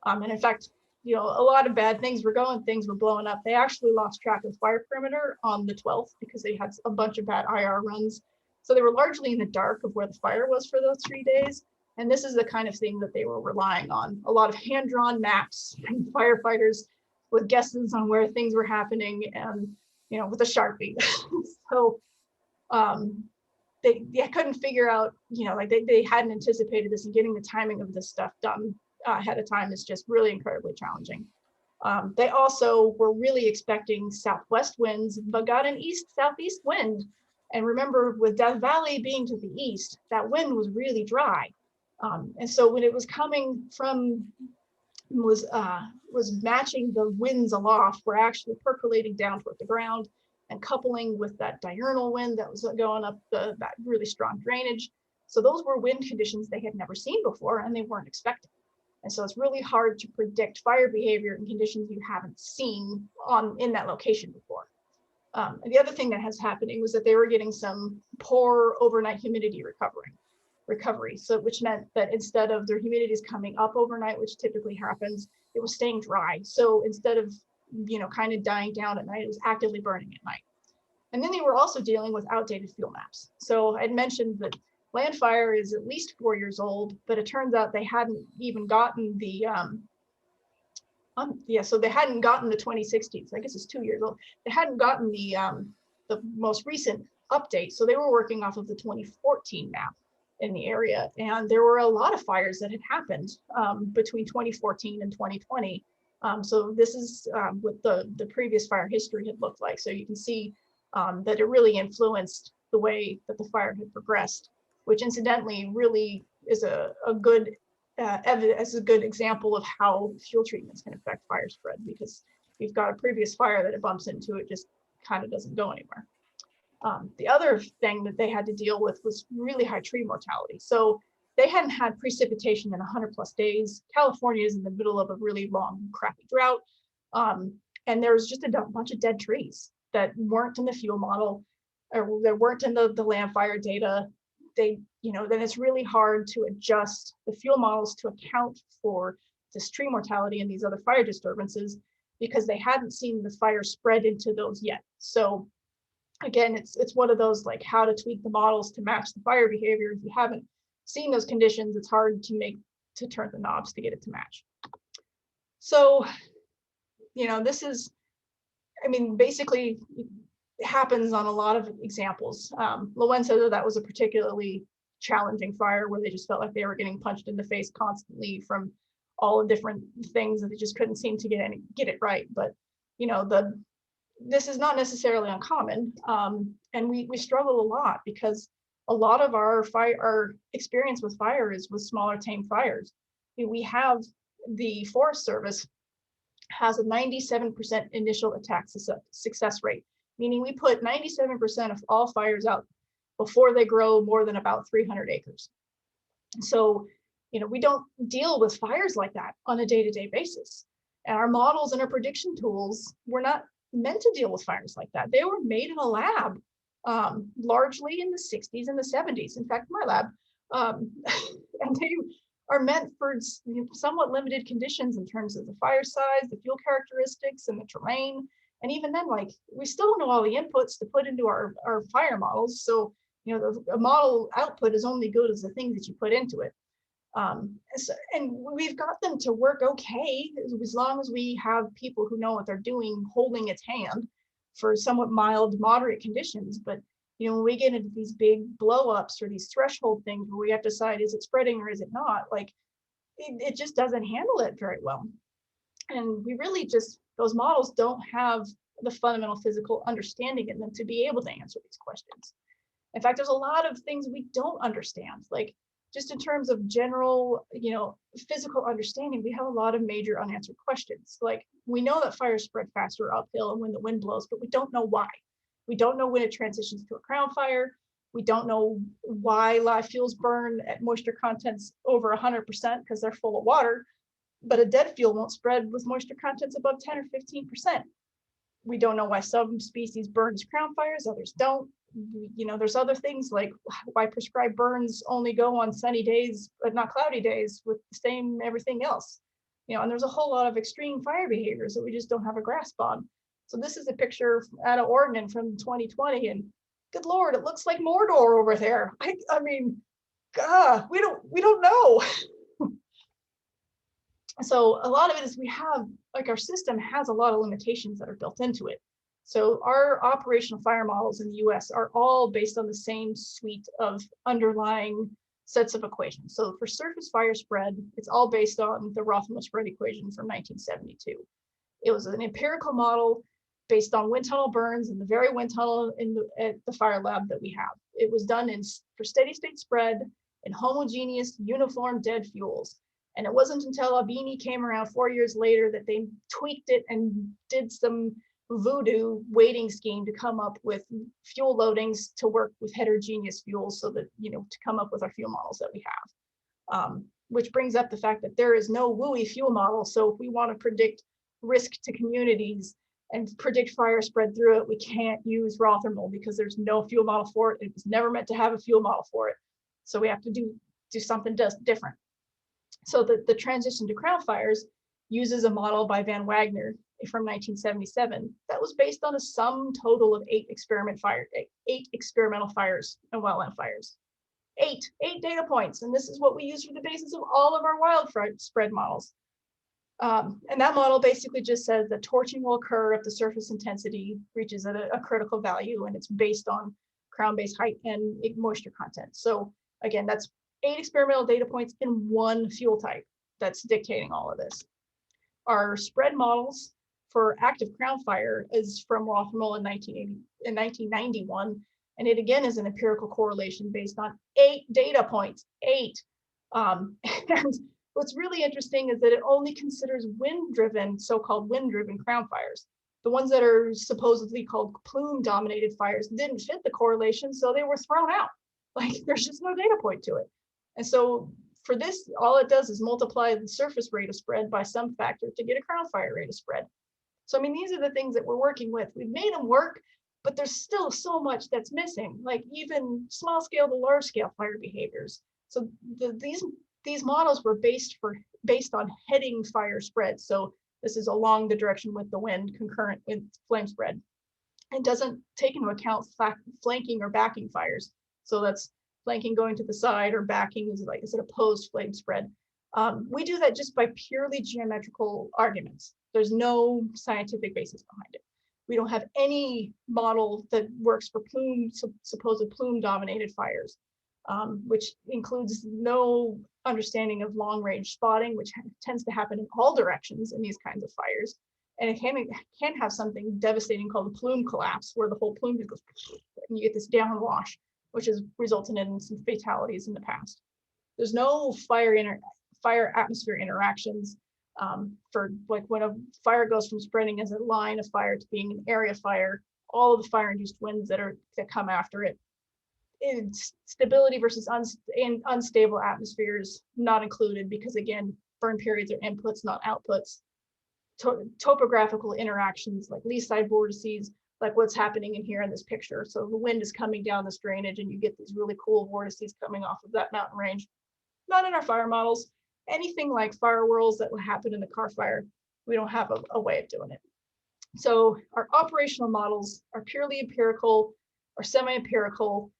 And in fact, a lot of bad things were blowing up. They actually lost track of fire perimeter on the 12th because they had a bunch of bad IR runs. So they were largely in the dark of where the fire was for those 3 days. And this is the kind of thing that they were relying on. A lot of hand-drawn maps and firefighters with guesses on where things were happening, and, with a Sharpie. So they couldn't figure out, they hadn't anticipated this, and getting the timing of this stuff done ahead of time is just really incredibly challenging. They also were really expecting southwest winds, but got an southeast wind. And remember, with Death Valley being to the east, that wind was really dry. And so when it was coming from, was matching the winds aloft, were actually percolating down toward the ground and coupling with that diurnal wind that was going up that really strong drainage. So those were wind conditions they had never seen before, and they weren't expecting. And so it's really hard to predict fire behavior in conditions you haven't seen in that location before. And the other thing that has happening was that they were getting some poor overnight humidity recovery. So which meant that instead of their humidities coming up overnight, which typically happens, it was staying dry. So instead of, kind of dying down at night, it was actively burning at night. And then they were also dealing with outdated fuel maps. So I'd mentioned that land fire is at least 4 years old, but it turns out they hadn't even gotten the, so they hadn't gotten the 2016, so I guess it's 2 years old. They hadn't gotten the most recent update. So they were working off of the 2014 map in the area. And there were a lot of fires that had happened between 2014 and 2020. So this is what the previous fire history had looked like. So you can see that it really influenced the way that the fire had progressed, which incidentally really is a good example of how fuel treatments can affect fire spread, because if you've got a previous fire that it bumps into, it just kind of doesn't go anywhere. The other thing that they had to deal with was really high tree mortality. So they hadn't had precipitation in 100+ days. California is in the middle of a really long, crappy drought. And there was just a bunch of dead trees that weren't in the fuel model, or that weren't in the land fire data. Then it's really hard to adjust the fuel models to account for this tree mortality and these other fire disturbances, because they hadn't seen the fire spread into those yet. So again, it's one of those like how to tweak the models to match the fire behavior. If you haven't seen those conditions, it's hard to turn the knobs to get it to match. So, this is, basically it happens on a lot of examples. Lowen said that was a particularly challenging fire where they just felt like they were getting punched in the face constantly from all the different things that they just couldn't seem to get it right. But this is not necessarily uncommon, and we struggle a lot because a lot of our experience with fire is with smaller tame fires. We have the Forest Service has a 97% initial attack success rate, meaning we put 97% of all fires out before they grow more than about 300 acres. So, we don't deal with fires like that on a day-to-day basis. And our models and our prediction tools were not meant to deal with fires like that. They were made in a lab, largely in the 60s and the 70s. In fact, my lab, and they are meant for somewhat limited conditions in terms of the fire size, the fuel characteristics, and the terrain. And even then, like, we still don't know all the inputs to put into our fire models. So, the model output is only good as the things that you put into it. And we've got them to work okay, as long as we have people who know what they're doing, holding its hand for somewhat mild, moderate conditions. But when we get into these big blow-ups or these threshold things where we have to decide, is it spreading or is it not? Like, it just doesn't handle it very well. And we really those models don't have the fundamental physical understanding in them to be able to answer these questions. In fact, there's a lot of things we don't understand, like just in terms of general, physical understanding, we have a lot of major unanswered questions. Like, we know that fires spread faster uphill and when the wind blows, but we don't know why. We don't know when it transitions to a crown fire. We don't know why live fuels burn at moisture contents over 100% because they're full of water, but a dead fuel won't spread with moisture contents above 10 or 15%. We don't know why some species burn as crown fires, others don't. There's other things like why prescribed burns only go on sunny days, but not cloudy days with the same everything else. And there's a whole lot of extreme fire behaviors that we just don't have a grasp on. So this is a picture out of Oregon from 2020, and good Lord, it looks like Mordor over there. We don't know. So a lot of it is we have, like, our system has a lot of limitations that are built into it. So our operational fire models in the US are all based on the same suite of underlying sets of equations. So for surface fire spread, it's all based on the Roth-Mill spread equation from 1972. It was an empirical model based on wind tunnel burns in the very wind tunnel at the fire lab that we have. It was done for steady state spread in homogeneous uniform dead fuels. And it wasn't until Albini came around 4 years later that they tweaked it and did some voodoo weighting scheme to come up with fuel loadings to work with heterogeneous fuels so that, to come up with our fuel models that we have. Which brings up the fact that there is no WUI fuel model. So if we want to predict risk to communities and predict fire spread through it, we can't use Rothermel because there's no fuel model for it. It was never meant to have a fuel model for it. So we have to do something different. So the transition to crown fires uses a model by Van Wagner from 1977 that was based on a sum total of 8 experimental fires and wildland fires. Eight data points, and this is what we use for the basis of all of our wildfire spread models. And that model basically just says that torching will occur if the surface intensity reaches a critical value, and it's based on crown base height and moisture content. So again, that's 8 experimental data points in one fuel type that's dictating all of this. Our spread models for active crown fire is from Rothermel in 1991, and it again is an empirical correlation based on 8 data points, 8. And what's really interesting is that it only considers wind-driven, so-called wind-driven crown fires. The ones that are supposedly called plume-dominated fires didn't fit the correlation, so they were thrown out. Like, there's just no data point to it. And so for this, all it does is multiply the surface rate of spread by some factor to get a crown fire rate of spread. So, these are the things that we're working with. We've made them work, but there's still so much that's missing, like even small scale to large scale fire behaviors. So these models were based on heading fire spread. So this is along the direction with the wind, concurrent with flame spread. It doesn't take into account flanking or backing fires. So that's flanking going to the side, or backing is like an opposed flame spread. We do that just by purely geometrical arguments. There's no scientific basis behind it. We don't have any model that works for supposed plume dominated fires, which includes no understanding of long range spotting, which tends to happen in all directions in these kinds of fires. And it can have something devastating called a plume collapse, where the whole plume just goes, and you get this downwash, which has resulted in some fatalities in the past. There's no fire atmosphere interactions for, like, when a fire goes from spreading as a line of fire to being an area fire. All of the fire induced winds that come after it, stability versus unstable atmospheres not included, because again, burn periods are inputs, not outputs. Topographical interactions like lee side vortices, like what's happening in here in this picture. So the wind is coming down this drainage and you get these really cool vortices coming off of that mountain range. Not in our fire models. Anything like fire whirls that would happen in the car fire, we don't have a way of doing it. So our operational models are purely empirical or semi-empirical,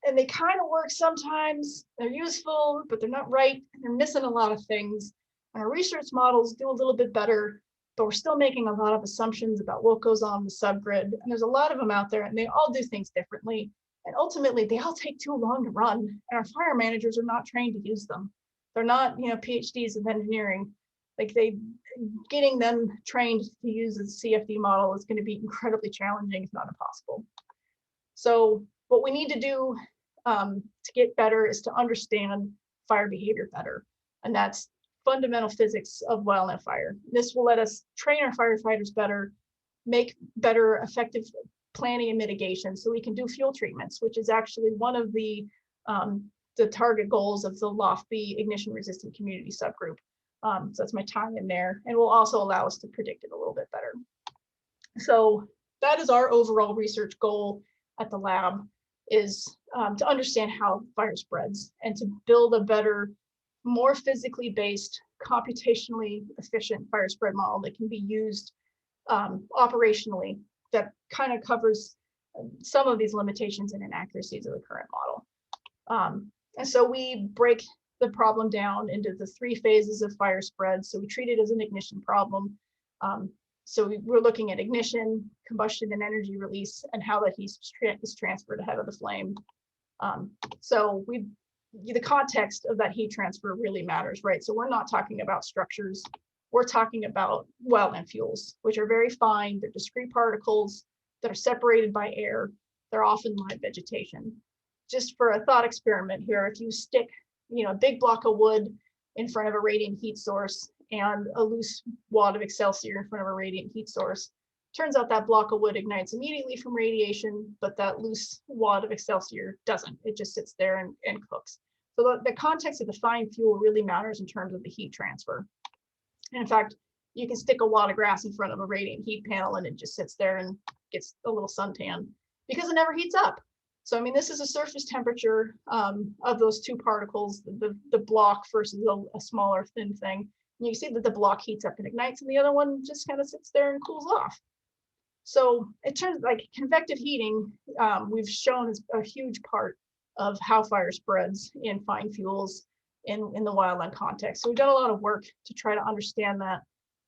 and they kind of work sometimes. They're useful, but they're not right, and they're missing a lot of things. And our research models do a little bit better, but we're still making a lot of assumptions about what goes on in the subgrid. And there's a lot of them out there, and they all do things differently. And ultimately, they all take too long to run. And our fire managers are not trained to use them. They're not, PhDs in engineering. Like, getting them trained to use a CFD model is going to be incredibly challenging, if not impossible. So what we need to do to get better is to understand fire behavior better. And that's fundamental physics of wildland fire. This will let us train our firefighters better, make better effective planning and mitigation, so we can do fuel treatments, which is actually one of the target goals of the LOF&BE ignition resistant community subgroup. So that's my time in there, and will also allow us to predict it a little bit better. So that is our overall research goal at the lab, is to understand how fire spreads and to build a better, more physically based, computationally efficient fire spread model that can be used operationally, that kind of covers some of these limitations and inaccuracies of the current model. And so we break the problem down into the 3 phases of fire spread. So we treat it as an ignition problem. So we're looking at ignition, combustion, and energy release, and how that heat is transferred ahead of the flame. So the context of that heat transfer really matters, right? So we're not talking about structures. We're talking about wildland fuels, which are very fine. They're discrete particles that are separated by air. They're often live vegetation. Just for a thought experiment here, if you stick, a big block of wood in front of a radiant heat source and a loose wad of excelsior in front of a radiant heat source, turns out that block of wood ignites immediately from radiation, but that loose wad of excelsior doesn't. It just sits there and cooks. So the context of the fine fuel really matters in terms of the heat transfer. And in fact, you can stick a wad of grass in front of a radiant heat panel and it just sits there and gets a little suntan because it never heats up. So, this is a surface temperature of those 2 particles, the block versus a smaller thin thing. And you see that the block heats up and ignites, and the other one just kind of sits there and cools off. So it turns like convective heating, we've shown is a huge part of how fire spreads in fine fuels in the wildland context. So we've done a lot of work to try to understand that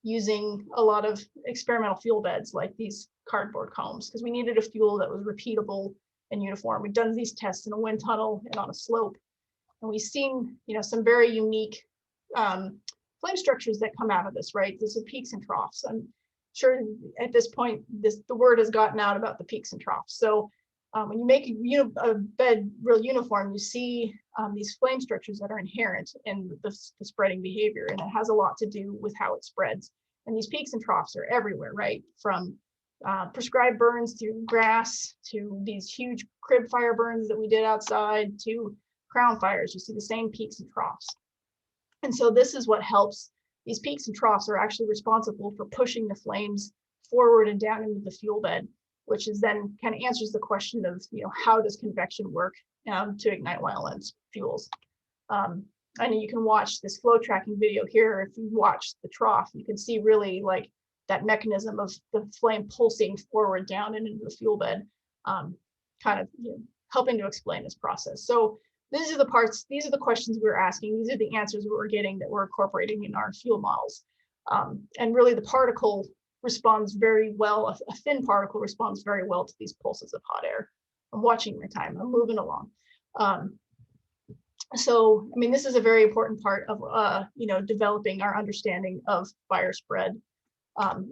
using a lot of experimental fuel beds like these cardboard combs, because we needed a fuel that was repeatable and uniform. We've done these tests in a wind tunnel and on a slope, and we've seen some very unique flame structures that come out of this, right? These are peaks and troughs. I'm sure at this point the word has gotten out about the peaks and troughs. So when you make a bed real uniform, you see these flame structures that are inherent in the spreading behavior, and it has a lot to do with how it spreads. And these peaks and troughs are everywhere, right? From prescribed burns through grass to these huge crib fire burns that we did outside to crown fires. You see the same peaks and troughs. And so this is what helps. These peaks and troughs are actually responsible for pushing the flames forward and down into the fuel bed, which is then kind of answers the question of, how does convection work to ignite wildland fuels? And you can watch this flow tracking video here. If you watch the trough, you can see really like that mechanism of the flame pulsing forward down and into the fuel bed, kind of helping to explain this process. So these are the parts, these are the questions we're asking, these are the answers we're getting that we're incorporating in our fuel models. And really the particle responds very well, a thin particle responds very well to these pulses of hot air. I'm watching my time, I'm moving along. So, I mean, this is a very important part of, developing our understanding of fire spread.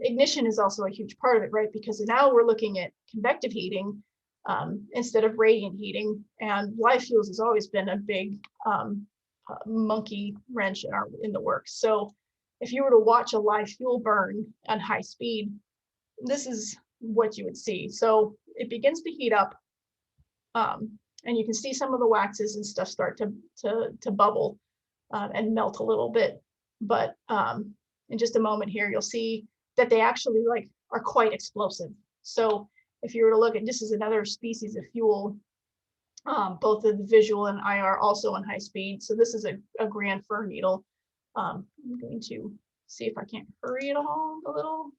Ignition is also a huge part of it, right? Because now we're looking at convective heating instead of radiant heating, and live fuels has always been a big monkey wrench in the works. So if you were to watch a live fuel burn at high speed, this is what you would see. So it begins to heat up, and you can see some of the waxes and stuff start to bubble and melt a little bit. But in just a moment here, you'll see that they actually are quite explosive. So if you were to look at, this is another species of fuel, both the visual and IR also on high speed. So this is a grand fir needle. I'm going to see if I can't hurry it along a little.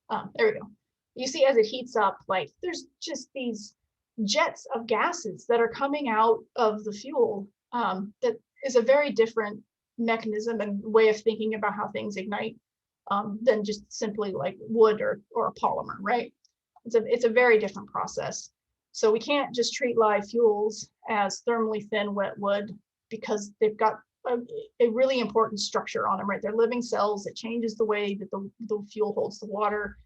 There we go. You see as it heats up, there's just these jets of gases that are coming out of the fuel. That is a very different mechanism and way of thinking about how things ignite than just simply like wood or a polymer, right? It's a very different process. So we can't just treat live fuels as thermally thin wet wood, because they've got a really important structure on them, right? They're living cells. It changes the way that the fuel holds the water.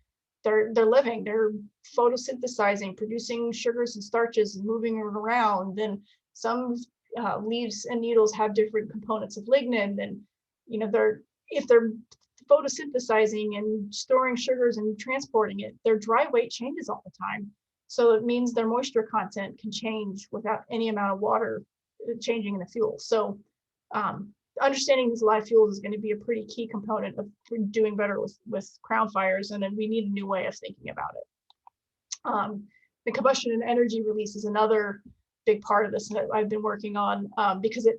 They're living, they're photosynthesizing, producing sugars and starches and moving it around. Then some leaves and needles have different components of lignin. And if they're photosynthesizing and storing sugars and transporting it, their dry weight changes all the time. So it means their moisture content can change without any amount of water changing in the fuel. So understanding these live fuels is going to be a pretty key component of doing better with crown fires, and then we need a new way of thinking about it. The combustion and energy release is another big part of this that I've been working on, because it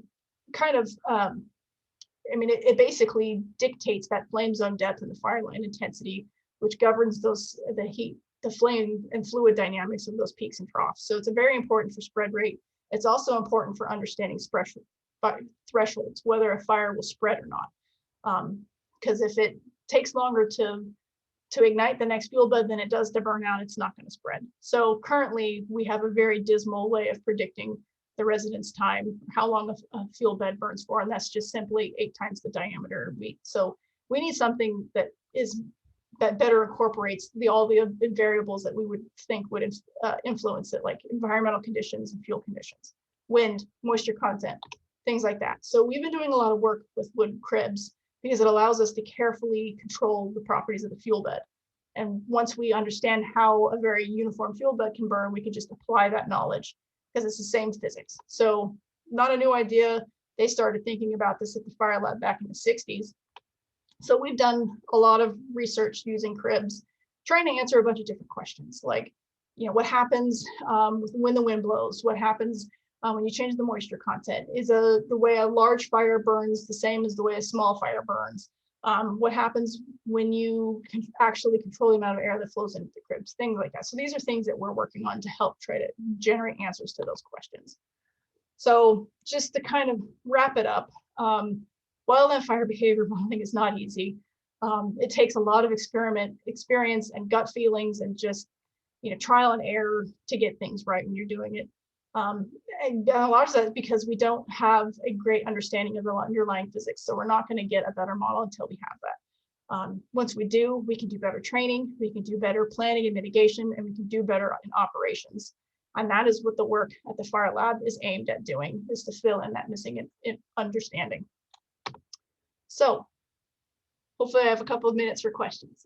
kind of, it basically dictates that flame zone depth and the fire line intensity, which governs the heat, the flame and fluid dynamics of those peaks and troughs. So it's very important for spread rate. It's also important for understanding thresholds, whether a fire will spread or not. Because if it takes longer to ignite the next fuel bed than it does to burn out, it's not going to spread. So currently we have a very dismal way of predicting the residence time, how long a fuel bed burns for, and that's just simply 8 times the diameter. So we need something that better incorporates all the variables that we would think would influence it, like environmental conditions and fuel conditions, wind, moisture content, things like that. So we've been doing a lot of work with wood cribs because it allows us to carefully control the properties of the fuel bed. And once we understand how a very uniform fuel bed can burn, we can just apply that knowledge because it's the same physics. So not a new idea. They started thinking about this at the fire lab back in the 60s. So we've done a lot of research using cribs, trying to answer a bunch of different questions, like, what happens when the wind blows? What happens when you change the moisture content? Is the way a large fire burns the same as the way a small fire burns? What happens when you can actually control the amount of air that flows into the cribs? Things like that. So these are things that we're working on to help try to generate answers to those questions. So just to kind of wrap it up, wildland fire behavior modeling is not easy. It takes a lot of experience and gut feelings and just trial and error to get things right when you're doing it. And a lot of that is because we don't have a great understanding of the underlying physics. So we're not going to get a better model until we have that. Once we do, we can do better training, we can do better planning and mitigation, and we can do better in operations. And that is what the work at the fire lab is aimed at doing, is to fill in that missing understanding. So hopefully I have a couple of minutes for questions.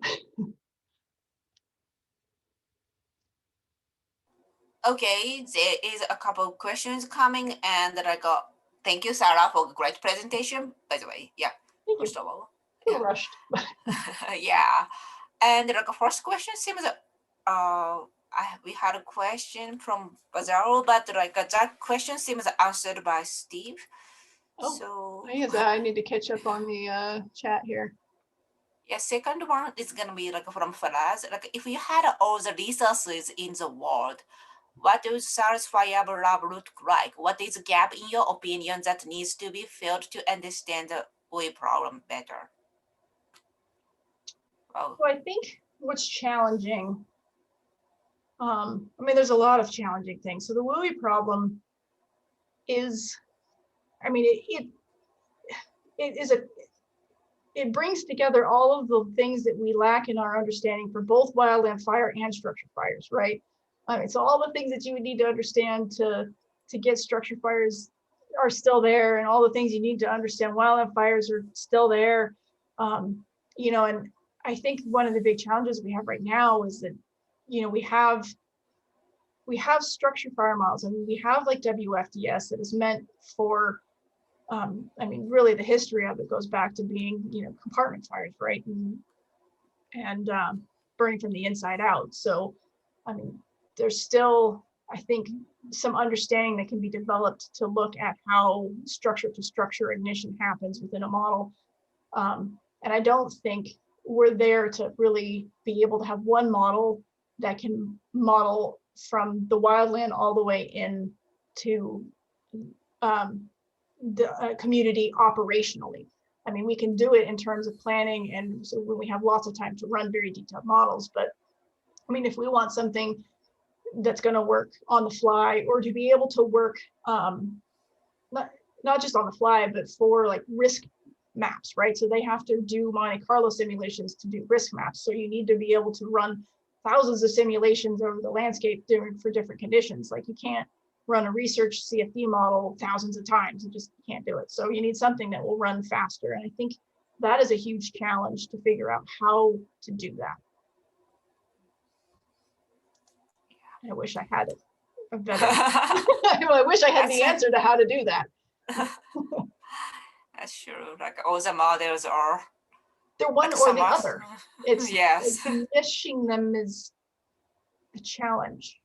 Okay, there is a couple of questions coming, and thank you, Sarah, for a great presentation, by the way. Yeah, Thank first you. of all. A little rushed. Yeah, and the first question seems we had a question from Bazaro, but that question seems answered by Steve. Oh, So I guess I need to catch up on the chat here. Yeah, second one is gonna be like from Faraz. Like if you had all the resources in the world, what does satisfiable lab look like? What is the gap in your opinion that needs to be filled to understand the OE problem better? Well, So I think what's challenging, I mean, there's a lot of challenging things. So the WUI problem is, I mean, it is it brings together all of the things that we lack in our understanding for both wildland fire and structure fires, right? I mean, so all the things that you would need to understand to get structure fires are still there, and all the things you need to understand wildland fires are still there. You know, and I think one of the big challenges we have right now is that, you know, we have structure fire models, and we have like WFDS that is meant for, I mean, really the history of it goes back to being, you know, compartment fires, right? And burning from the inside out. So, I mean, there's still, I think, some understanding that can be developed to look at how structure to structure ignition happens within a model. And I don't think we're there to really be able to have one model that can model from the wildland all the way in to the community operationally. I mean, we can do it in terms of planning, and so when we have lots of time to run very detailed models. But I mean, if we want something that's going to work on the fly, or to be able to work not just on the fly, but for like risk maps, right? So they have to do Monte Carlo simulations to do risk maps. So you need to be able to run thousands of simulations over the landscape for different conditions. Like you can't run a research CFD model thousands of times. You just can't do it. So you need something that will run faster. And I think that is a huge challenge to figure out how to do that. I wish I had it a better. I wish I had the answer to how to do that. That's true. Like all the models are. They're one like or the other. It's yes. Finishing them is a challenge.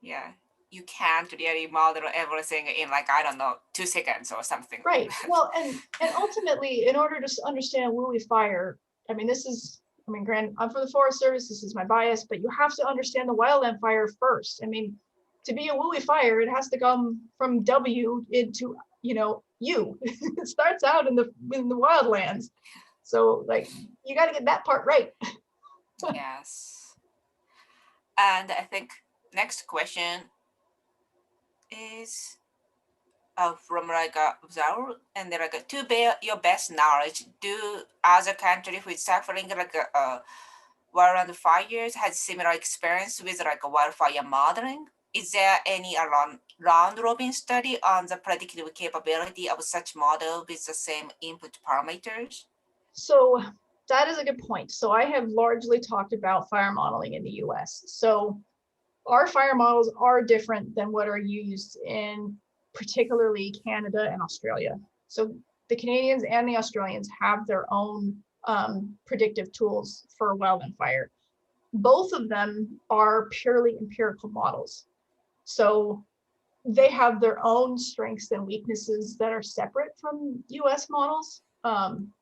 Yeah. You can't really model everything in like, I don't know, 2 seconds or something. Right. Well, and ultimately, in order to understand WUI fire, I mean, granted, I'm for the Forest Service, this is my bias, but you have to understand the wildland fire first. I mean, to be a WUI fire, it has to come from W into, you know, U. It starts out in the wildlands. So like, you got to get that part right. Yes. And I think next question is from like Zaur, and they're like, to bear your best knowledge, do other countries with suffering like wildland fires had similar experience with like wildfire modeling? Is there any round robin study on the predictive capability of such model with the same input parameters? So that is a good point. So I have largely talked about fire modeling in the US. So our fire models are different than what are used in particularly Canada and Australia. So the Canadians and the Australians have their own predictive tools for wildland fire. Both of them are purely empirical models. So they have their own strengths and weaknesses that are separate from US models. None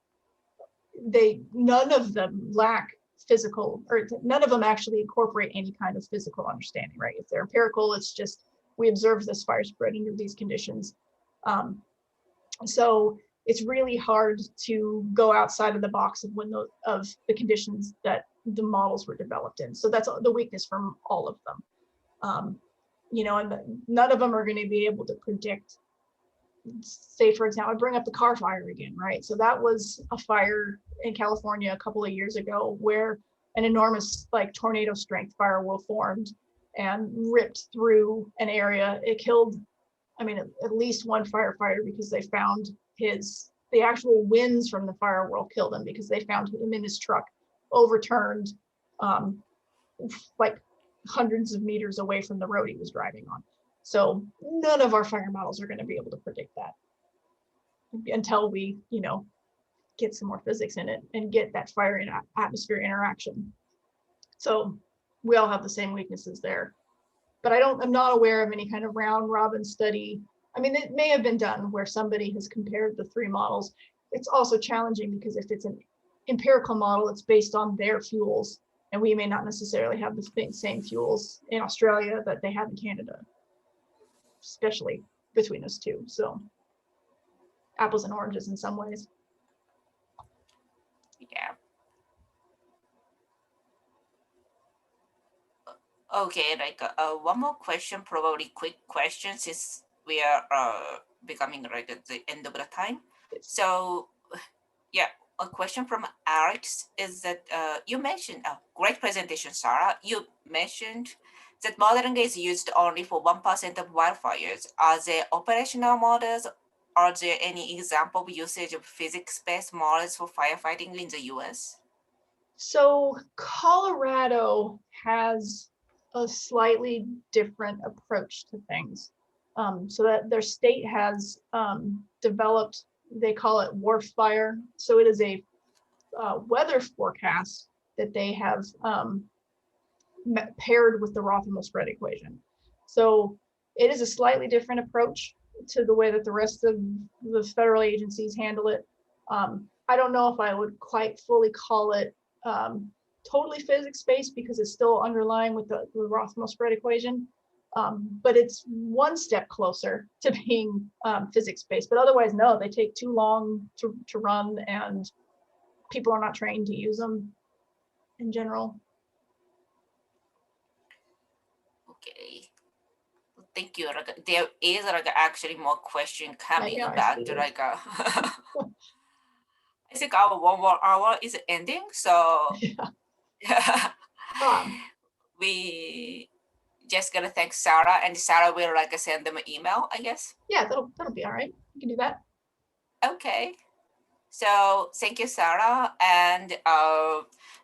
of them lack physical, or none of them actually incorporate any kind of physical understanding, right? If they're empirical, it's just, we observe this fire spread under these conditions. So it's really hard to go outside of the box of the conditions that the models were developed in. So that's the weakness from all of them. You know, and none of them are going to be able to predict, say, for example, I bring up the Carr fire again, right? So that was a fire in California a couple of years ago where an enormous like tornado strength firewall formed and ripped through an area. It killed, I mean, at least one firefighter, because they found the actual winds from the firewall killed him, because they found him in his truck overturned like hundreds of meters away from the road he was driving on. So none of our fire models are going to be able to predict that until we, you know, get some more physics in it and get that fire and atmosphere interaction. So we all have the same weaknesses there. But I'm not aware of any kind of round robin study. I mean, it may have been done where somebody has compared the three models. It's also challenging because if it's empirical model that's based on their fuels, and we may not necessarily have the same fuels in Australia that they have in Canada, especially between us two. So apples and oranges in some ways. Yeah. Okay, like one more question, probably quick question, since we are becoming like at the end of the time. So, yeah, a question from Alex is that you mentioned a great presentation, Sarah. You mentioned that modeling is used only for 1% of wildfires. Are there operational models? Are there any example of usage of physics-based models for firefighting in the US? So Colorado has a slightly different approach to things. So that their state has developed, they call it WARFire. So it is a weather forecast that they have paired with the Roth-and spread equation. So it is a slightly different approach to the way that the rest of the federal agencies handle it. I don't know if I would quite fully call it totally physics-based because it's still underlying with the Roth-and spread equation. But it's one step closer to being physics-based. But otherwise, no, they take too long to run, and people are not trained to use them in general. Okay. Thank you. Like, there is like actually more question coming about like I think our 1 more hour is ending, so Yeah. we just gonna thank Sarah, and Sarah will like send them an email, I guess. Yeah, that'll be all right. You can do that. Okay. So thank you, Sarah. And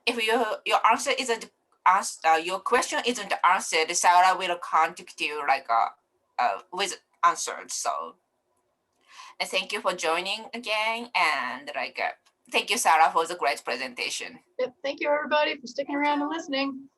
if your answer isn't asked, your question isn't answered, Sarah will contact you like with answers. So thank you for joining again, and like thank you, Sarah, for the great presentation. Yep. Thank you, everybody, for sticking around and listening.